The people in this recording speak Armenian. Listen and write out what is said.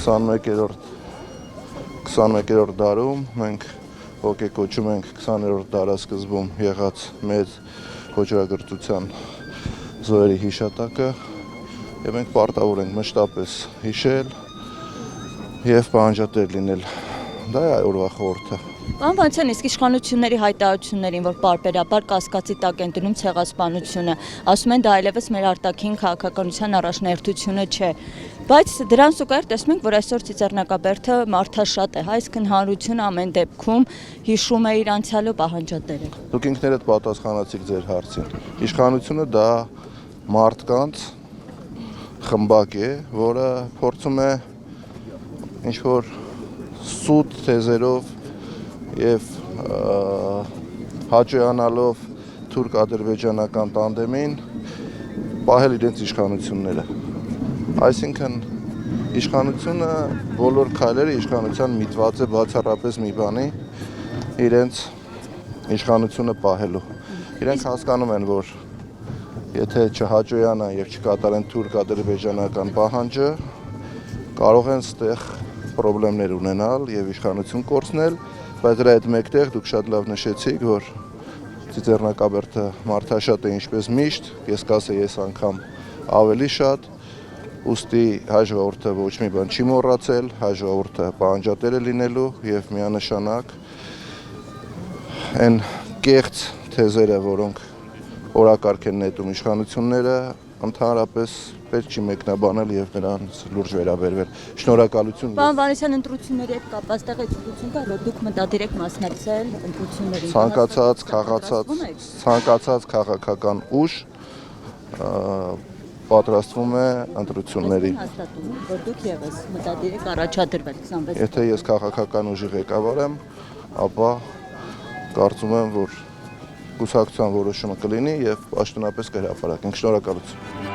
21-րդ դարում մենք ոգեկոչում ենք 20-րդ դարասկզբում եղած մեծ ոճրագրծության զոհերի հիշատակը եւ մենք պարտավոր ենք մշտապես հիշել եւ պահանջատեր լինել։ Դա է օրվա խորհուրդը։ Պարոն Վանեսյան, իսկ իշխանությունների հայտարարություններին, որ պարբերաբար կասկածի տակ են դնում ցեղասպանությունը, ասում են դա այլևս մեր արտաքին քաղաքականության առաջնահերթությունը չէ, բայց դրան զուգահեռ տեսնում ենք, որ այսօր Ծիծեռնակաբերդը մարդաշատ է, այսինքն հանրությունը ամեն դեպքում հիշում է իր անցյալը, պահանջատեր է։ Դուք ինքներդ պատասխանեցիք ձեր հարցին։ Իշխանությունը դա մարդկանց խմբակ է, որը փորձում է ինչ-որ սուտ թեզերով եւ հաճոյանալով թուրք-ադրբեջանական տանդեմին պահել իրենց իշխանությունները։ Այսինքն իշխանությունը բոլոր քայլերը իշխանության միտված է բացառապես մի բանի իրենց իշխանությունը պահելու։ Իրենք հասկանում են, որ եթե չհաճոյանան եւ չկատարեն թուրք-ադրբեջանական պահանջը, կարող են ստեղ պրոբլեմներ ունենալ եւ իշխանություն կորցնել, բայց դրա հետ մեկտեղ դուք շատ լավ նշեցիք, որ Ծիծեռնակաբերդը մարդաշատ է ինչպես միշտ, ես կասեի այս անգամ ավելի շատ, ուստի հայ ժողովուրդը ոչ մի բան չի մոռացել, հայ ժողովուրդը պահանջատեր է լինելու եւ միանշանակ այն կեղծ թեզերը, որոնք օրակարգ են նետում իշխանությունները, ընդհանրապես պետք չի մեկնաբանել եւ նրանց լուրջ վերաբերվել։ Շնորհակալություն։ Պարոն Վանեսյան, ընտրությունների հետ կապված տեղեկատվություն կա, որ դուք մտադիր եք մասնակցել ընտրություններին։ Ցանկացած քաղաքական ուժ պատրաստվում է ընտրությունների։ Հաստատում, որ դուք եւս մտադիր եք առաջադրվել 26։ Եթե ես քաղաքական ուժի ղեկավար եմ, ապա կարծում եմ, որ կուսակցության որոշումը կլինի եւ պաշտոնապես կհրապարակենք։ Շնորհակալություն։